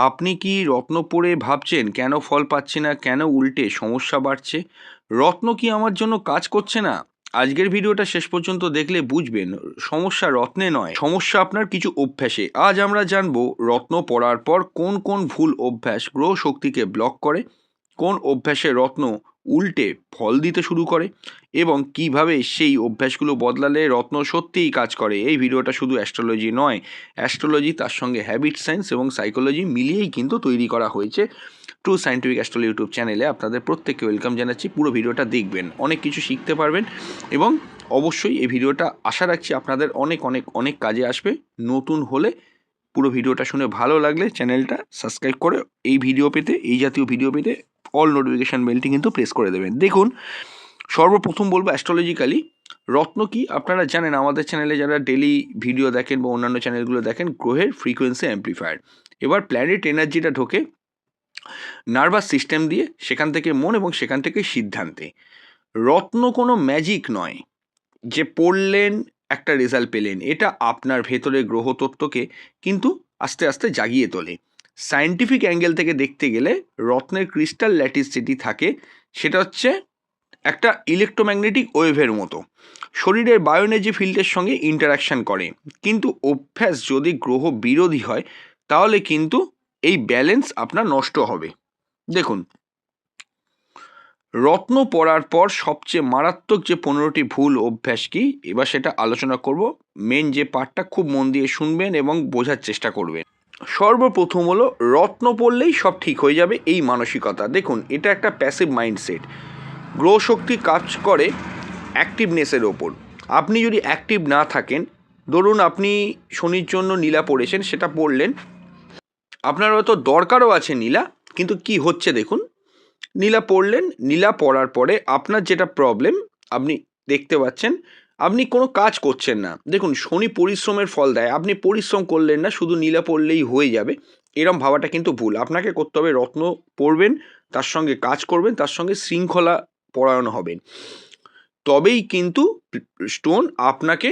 আপনি কি রত্ন পড়ে ভাবছেন কেন ফল পাচ্ছি না, কেন উল্টে সমস্যা বাড়ছে? রত্ন কি আমার জন্য কাজ করছে না? আজকের ভিডিওটা শেষ পর্যন্ত দেখলে বুঝবেন সমস্যা রত্নে নয়, সমস্যা আপনার কিছু অভ্যাসে। আজ আমরা জানবো রত্ন পড়ার পর কোন কোন ভুল অভ্যাস গ্রহ শক্তিকে ব্লক করে, কোন অভ্যাসে রত্ন উল্টে ফল দিতে শুরু করে এবং কিভাবে সেই অভ্যাসগুলো বদলালে রত্ন সত্যিই কাজ করে। এই ভিডিওটা শুধু অ্যাস্ট্রোলজি নয়, অ্যাস্ট্রোলজি তার সঙ্গে হ্যাবিট সায়েন্স এবং সাইকোলজি মিলিয়েই কিন্তু তৈরি করা হয়েছে। ট্রু সায়েন্টিফিক অ্যাস্ট্রোলজি ইউটিউব চ্যানেলে আপনাদের প্রত্যেককে ওয়েলকাম জানাচ্ছি। পুরো ভিডিওটা দেখবেন, অনেক কিছু শিখতে পারবেন এবং অবশ্যই এই ভিডিওটা আশা রাখছি আপনাদের অনেক অনেক অনেক কাজে আসবে। নতুন হলে পুরো ভিডিওটা শুনে ভালো লাগলে চ্যানেলটা সাবস্ক্রাইব করে এই ভিডিও পেতে, এই জাতীয় ভিডিও পেতে অল নোটিফিকেশান বেলটি কিন্তু প্রেস করে দেবেন। দেখুন, সর্বপ্রথম বলবো অ্যাস্ট্রোলজিক্যালি রত্ন কি আপনারা জানেন। আমাদের চ্যানেলে যারা ডেলি ভিডিও দেখেন বা অন্যান্য চ্যানেলগুলো দেখেন, গ্রহের ফ্রিকোয়েন্সি অ্যাম্প্লিফায়ার। এবার প্ল্যানেট এনার্জিটা ঢোকে নার্ভাস সিস্টেম দিয়ে, সেখান থেকে মন এবং সেখান থেকে সিদ্ধান্তে। রত্ন কোনো ম্যাজিক নয় যে পড়লেন একটা রেজাল্ট পেলেন। এটা আপনার ভেতরে গ্রহতত্ত্বকে কিন্তু আস্তে আস্তে জাগিয়ে তোলে। সায়েন্টিফিক অ্যাঙ্গেল থেকে দেখতে গেলে রত্নের ক্রিস্টাল ল্যাটিসিটি থাকে, সেটা হচ্ছে একটা ইলেকট্রোম্যাগনেটিক ওয়েভের মতো, শরীরের বায়োএনার্জি ফিল্ডের সঙ্গে ইন্টারাকশান করে। কিন্তু অভ্যাস যদি গ্রহ বিরোধী হয় তাহলে কিন্তু এই ব্যালেন্স আপনার নষ্ট হবে। দেখুন, রত্ন পড়ার পর সবচেয়ে মারাত্মক যে 15টি ভুল অভ্যাস কি, এবার সেটা আলোচনা করব। মেন যে পার্টটা খুব মন দিয়ে শুনবেন এবং বোঝার চেষ্টা করবেন। সর্বপ্রথম হলো রত্ন পড়লেই সব ঠিক হয়ে যাবে এই মানসিকতা। দেখুন, এটা একটা প্যাসিভ মাইন্ডসেট। গ্রহ শক্তি কাজ করে অ্যাক্টিভনেসের ওপর। আপনি যদি অ্যাক্টিভ না থাকেন, ধরুন আপনি শনির জন্য নীলা পড়েছেন, সেটা পড়লেন, আপনার হয়তো দরকারও আছে নীলা, কিন্তু কি হচ্ছে দেখুন, নীলা পড়লেন, নীলা পড়ার পরে আপনার যেটা প্রবলেম আপনি দেখতে পাচ্ছেন, আপনি কোনো কাজ করছেন না। দেখুন, শনি পরিশ্রমের ফল দেয়, আপনি পরিশ্রম করলেন না, শুধু নীলা পড়লেই হয়ে যাবে, এরম ভাবাটা কিন্তু ভুল। আপনাকে করতে হবে রত্ন পড়বেন, তার সঙ্গে কাজ করবেন, তার সঙ্গে শৃঙ্খলা পরায়ণ হবেন, তবেই কিন্তু স্টোন আপনাকে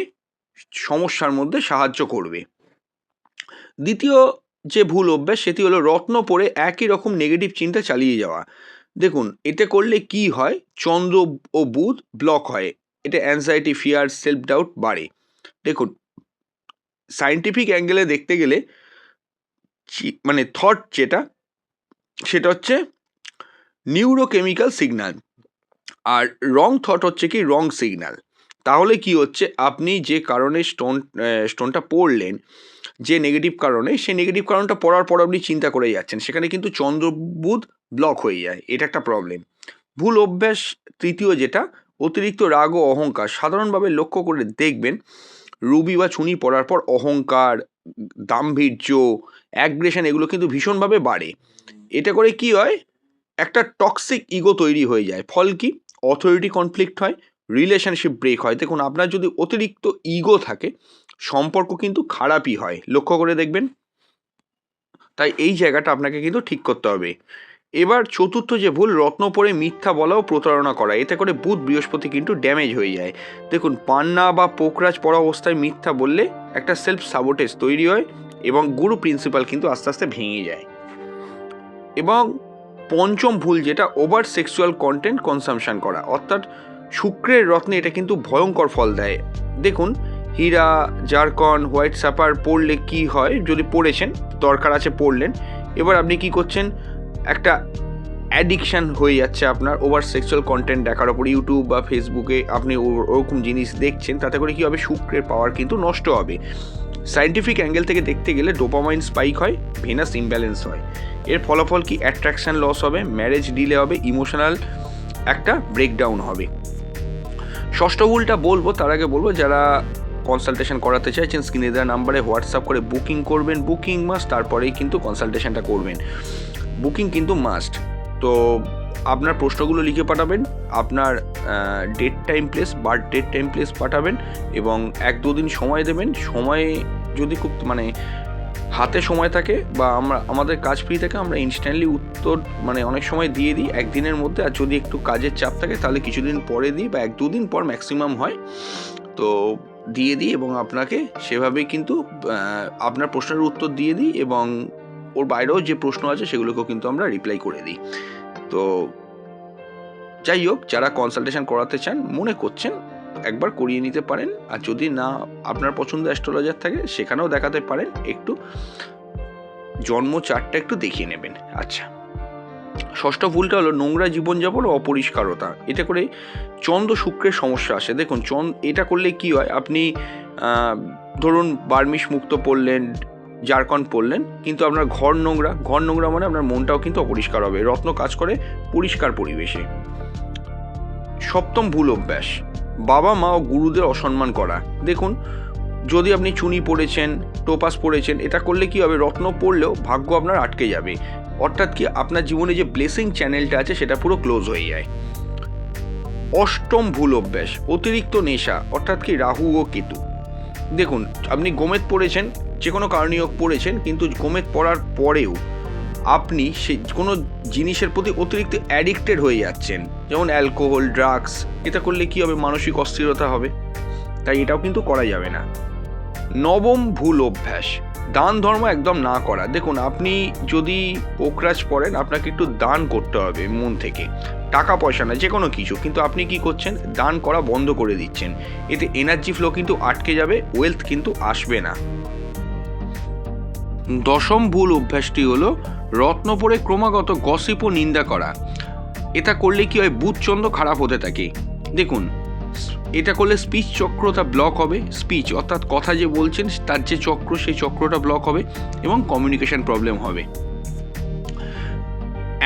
সমস্যার মধ্যে সাহায্য করবে। দ্বিতীয় যে ভুল অভ্যাস সেটি হলো রত্ন পড়ে একই রকম নেগেটিভ চিন্তা চালিয়ে যাওয়া। দেখুন, এতে করলে কি হয়, চন্দ্র ও বুধ ব্লক হয়, এটা অ্যাংজাইটি, ফিয়ার, সেলফ ডাউট বাড়ে। দেখুন, সায়েন্টিফিক অ্যাঙ্গেলে দেখতে গেলে মানে থট যেটা, সেটা হচ্ছে নিউরোকেমিক্যাল সিগন্যাল, আর রং থট হচ্ছে কি রং সিগন্যাল। তাহলে কি হচ্ছে, আপনি যে কারণে স্টোনটা পড়লেন, যে নেগেটিভ কারণে, সেই নেগেটিভ কারণটা পড়ার পর আপনি চিন্তা করে যাচ্ছেন, সেখানে কিন্তু চন্দ্র বুধ ব্লক হয়ে যায়, এটা একটা প্রবলেম। ভুল অভ্যাস তৃতীয় যেটা, অতিরিক্ত রাগ ও অহংকার। সাধারণভাবে লক্ষ্য করে দেখবেন, রুবি বা চুনি পড়ার পর অহংকার, দাম্ভির্য, অ্যাগ্রেশন এগুলো কিন্তু ভীষণভাবে বাড়ে। এটা করে কি হয়, একটা টক্সিক ইগো তৈরি হয়ে যায়। ফল কি, অথরিটি কনফ্লিক্ট হয়, রিলেশনশিপ ব্রেক হয়। দেখুন, আপনার যদি অতিরিক্ত ইগো থাকে, সম্পর্ক কিন্তু খারাপই হয়, লক্ষ্য করে দেখবেন। তাই এই জায়গাটা আপনাকে কিন্তু ঠিক করতে হবে। এবার চতুর্থ যে ভুল, রত্ন পড়ে মিথ্যা বলা ও প্রতারণা করা। এতে করে বুধ বৃহস্পতি কিন্তু ড্যামেজ হয়ে যায়। দেখুন, পান্না বা পোকরাজ পড়া অবস্থায় মিথ্যা বললে একটা সেলফ সাবোটেজ তৈরি হয় এবং গুরু প্রিন্সিপাল কিন্তু আস্তে আস্তে ভেঙে যায়। এবং পঞ্চম ভুল যেটা, ওভার সেক্সুয়াল কন্টেন্ট কনসামশন করা, অর্থাৎ শুক্রের রত্নে এটা কিন্তু ভয়ঙ্কর ফল দেয়। দেখুন, হীরা, জারকন, হোয়াইট সাপার পড়লে কি হয়, যদি পড়েছেন, দরকার আছে পড়লেন, এবার আপনি কি করছেন, একটা অ্যাডিকশান হয়ে যাচ্ছে আপনার ওভার সেক্সুয়াল কন্টেন্ট দেখার ওপর। ইউটিউব বা ফেসবুকে আপনি ওরকম জিনিস দেখছেন, তাতে করে কী হবে, শুক্রের পাওয়ার কিন্তু নষ্ট হবে। সায়েন্টিফিক অ্যাঙ্গেল থেকে দেখতে গেলে ডোপামাইন স্পাইক হয়, ভেনাস ইমব্যালেন্স হয়। এর ফলাফল কি, অ্যাট্রাকশান লস হবে, ম্যারেজ ডিলে হবে, ইমোশনাল একটা ব্রেকডাউন হবে। ষষ্ঠ ভুলটা বলবো, তার আগে বলবো, যারা কনসালটেশন করাতে চাইছেন, স্ক্রিনে দেওয়া নাম্বারে হোয়াটসঅ্যাপ করে বুকিং করবেন। বুকিং মাস্ট, তারপরেই কিন্তু কনসালটেশনটা করবেন। বুকিং কিন্তু মাস্ট। তো আপনার প্রশ্নগুলো লিখে পাঠাবেন, আপনার date time place, birth date time place পাঠাবেন এবং 1-2 দিন সময় দেবেন। সময় যদি খুব হাতে সময় থাকে বা আমাদের কাজ ফ্রি থাকে, আমরা ইনস্ট্যান্টলি উত্তর অনেক সময় দিয়ে দিই একদিনের মধ্যে। আর যদি একটু কাজের চাপ থাকে তাহলে কিছুদিন পরে দিই, বা 1-2 দিন পর ম্যাক্সিমাম হয়, তো দিয়ে দিই এবং আপনাকে সেভাবেই কিন্তু আপনার প্রশ্নের উত্তর দিয়ে দিই এবং ওর বাইরেও যে প্রশ্ন আছে সেগুলোকেও কিন্তু আমরা রিপ্লাই করে দিই। তো যাই হোক, যারা কনসালটেশন করাতে চান মনে করছেন একবার করিয়ে নিতে পারেন, আর যদি না আপনার পছন্দ অ্যাস্ট্রোলজার থাকে সেখানেও দেখাতে পারেন, একটু জন্ম চার্টটা একটু দেখিয়ে নেবেন। আচ্ছা, ষষ্ঠ ভুলটা হলো নোংরা জীবনযাপন ও অপরিষ্কারতা। এটা করে চন্দ্র শুক্রের সমস্যা আসে। দেখুন এটা করলে কি হয়, আপনি ধরুন বার্মিশ মুক্ত পড়লেন, ঝাড়খণ্ড পড়লেন, কিন্তু আপনার ঘর নোংরা মানে আপনার মনটাও কিন্তু অপরিষ্কার হবে। রত্ন কাজ করে পরিষ্কার পরিবেশে। সপ্তম ভুল অভ্যাস, বাবা মা ও গুরুদের অসম্মান করা। দেখুন, যদি আপনি চুনি পড়েছেন, টোপাস পড়েছেন, এটা করলে কি হবে, রত্ন পড়লেও ভাগ্য আপনার আটকে যাবে। অর্থাৎ কি, আপনার জীবনে যে ব্লেসিং চ্যানেলটা আছে সেটা পুরো ক্লোজ হয়ে যায়। অষ্টম ভুল অভ্যাস, অতিরিক্ত নেশা, অর্থাৎ কি রাহু ও কেতু। দেখুন, আপনি গোমেদ পড়েছেন, যে কোনো কারণীয় পড়েছেন, কিন্তু গোমেদ পড়ার পরেও আপনি সে কোনো জিনিসের প্রতি অতিরিক্ত অ্যাডিক্টেড হয়ে যাচ্ছেন, যেমন অ্যালকোহল, ড্রাগস। এটা করলে কি হবে, মানসিক অস্থিরতা হবে, তাই এটাও কিন্তু করা যাবে না। নবম ভুল অভ্যাস, দান ধর্ম একদম না করা। দেখুন, আপনি যদি পোকরাজ পড়েন, আপনাকে একটু দান করতে হবে মন থেকে, টাকা পয়সা না, যে কোনো কিছু, কিন্তু আপনি কি করছেন, দান করা বন্ধ করে দিচ্ছেন। এতে এনার্জি ফ্লো কিন্তু আটকে যাবে, ওয়েলথ কিন্তু আসবে না। দশম ভুল অভ্যাসটি হলো রত্ন পড়ে ক্রমাগত গসিপ ও নিন্দা করা। এটা করলে কি হয়, বুধচন্দ্র খারাপ হতে থাকে। দেখুন, এটা করলে স্পিচ চক্রটা ব্লক হবে, স্পিচ অর্থাৎ কথা যে বলছেন তার যে চক্র, সেই চক্রটা ব্লক হবে এবং কমিউনিকেশন প্রবলেম হবে।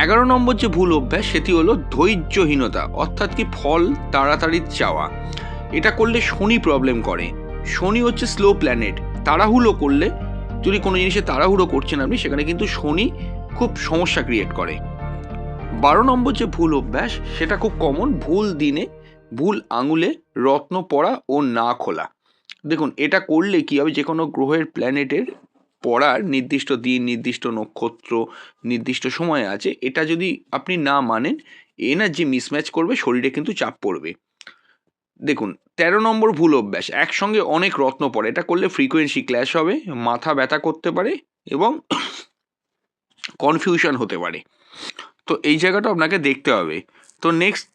11 নম্বর যে ভুল অভ্যাস সেটি হলো ধৈর্যহীনতা, অর্থাৎ কি ফল তাড়াতাড়ি চাওয়া। এটা করলে শনি প্রবলেম করে। শনি হচ্ছে স্লো প্ল্যানেট। তাড়াহুড়ো করলে, যদি কোনো জিনিসে তাড়াহুড়ো করছেন আপনি, সেখানে কিন্তু শনি খুব সমস্যা ক্রিয়েট করে। 12 নম্বর যে ভুল অভ্যাস সেটা খুব কমন, ভুল দিনে ভুল আঙুলে রত্ন পড়া ও না খোলা। দেখুন, এটা করলে কি হবে, যে কোনো গ্রহের প্ল্যানেটের পড়ার নির্দিষ্ট দিন, নির্দিষ্ট নক্ষত্র, নির্দিষ্ট সময় আছে, এটা যদি আপনি না মানেন, এনার্জি মিসম্যাচ করবে, শরীরে কিন্তু চাপ পড়বে। দেখুন, 13 নম্বর ভুল অভ্যাস, একসঙ্গে অনেক রত্ন পড়ে। এটা করলে ফ্রিকোয়েন্সি ক্ল্যাশ হবে, মাথা ব্যথা করতে পারে এবং কনফিউশন হতে পারে। তো এই জায়গাটা আপনাকে দেখতে হবে। তো নেক্সট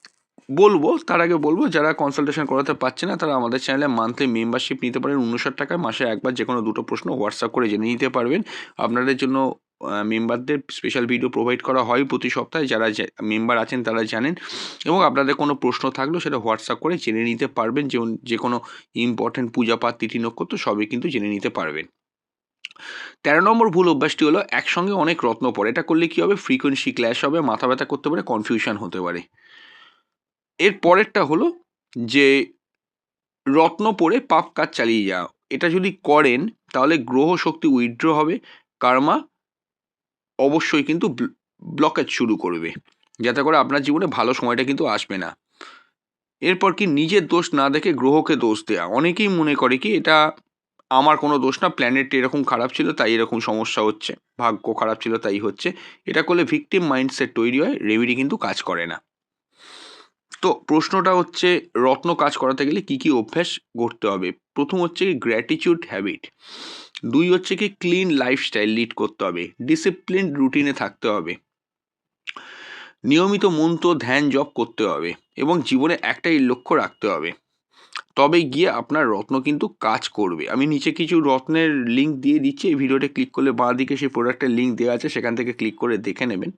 তার আগে বলবো, যারা কনসালটেশন করাতে পারছে না তারা আমাদের চ্যানেলে মান্থলি মেম্বারশিপ নিতে পারেন 59 টাকায়। মাসে একবার যে কোনো দুটো প্রশ্ন হোয়াটসঅ্যাপ করে জেনে নিতে পারবেন। আপনাদের জন্য মেম্বারদের স্পেশাল ভিডিও প্রোভাইড করা হয় প্রতি সপ্তাহে। যারা মেম্বার আছেন তারা জানেন, এবং আপনাদের কোনো প্রশ্ন থাকলেও সেটা হোয়াটসঅ্যাপ করে জেনে নিতে পারবেন। যে কোনো ইম্পর্টেন্ট পূজাপাঠ, তিথি, নক্ষত্র সবই কিন্তু জেনে নিতে পারবেন। 13 নম্বর ভুল অভ্যাসটি হলো একসঙ্গে অনেক রত্ন পড়ে। এটা করলে কি হবে, ফ্রিকোয়েন্সি ক্ল্যাশ হবে, মাথা ব্যথা করতে পারে, কনফিউশন হতে পারে। এর পরেরটা হলো যে রত্ন পড়ে পাপ কাজ চালিয়ে যাওয়া। এটা যদি করেন তাহলে গ্রহ শক্তি উইথড্র হবে, কার্মা অবশ্যই কিন্তু ব্লকেজ শুরু করবে, যাতে করে আপনার জীবনে ভালো সময়টা কিন্তু আসবে না। এরপর কি, নিজের দোষ না দেখে গ্রহকে দোষ দেওয়া। অনেকেই মনে করে কি এটা আমার কোনো দোষ না, প্ল্যানেট এরকম খারাপ ছিল তাই এরকম সমস্যা হচ্ছে, ভাগ্য খারাপ ছিল তাই হচ্ছে। এটা করলে ভিকটিম মাইন্ডসেট তৈরি হয়, রেমেডি কিন্তু কাজ করে না। তো প্রশ্নটা হচ্ছে, রত্ন কাজ করাতে গেলে কি কি অভ্যাস করতে হবে। প্রথম হচ্ছে কি গ্র্যাটিটিউড হ্যাবিট, 2 হচ্ছে কি ক্লিন লাইফস্টাইল লিড করতে হবে, ডিসিপ্লিন রুটিনে থাকতে হবে, নিয়মিত মন্ত্র ধ্যান জপ করতে হবে, এবং জীবনে একটাই লক্ষ্য রাখতে হবে। তবে গিয়ে আপনার রত্ন কিন্তু কাজ করবে। আমি নিচে কিছু রত্নের লিঙ্ক দিয়ে দিচ্ছি, এই ভিডিওতে ক্লিক করলে বাঁ দিকে সেই প্রোডাক্টের লিঙ্ক দেওয়া আছে, সেখান থেকে ক্লিক করে দেখে নেবেন।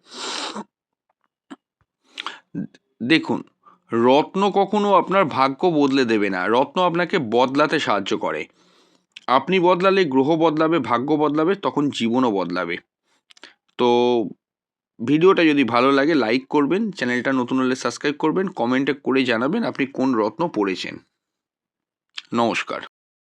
দেখুন, রত্ন কখনো আপনার ভাগ্য বদলে দেবে না, রত্ন আপনাকে বদলাতে সাহায্য করে। আপনি বদলালে গ্রহ বদলাবে, ভাগ্য বদলাবে, তখন জীবনও বদলাবে। তো ভিডিওটা যদি ভালো লাগে লাইক করবেন, চ্যানেলটা নতুন হলে সাবস্ক্রাইব করবেন, কমেন্টে করে জানাবেন আপনি কোন রত্ন পড়েছেন। নমস্কার।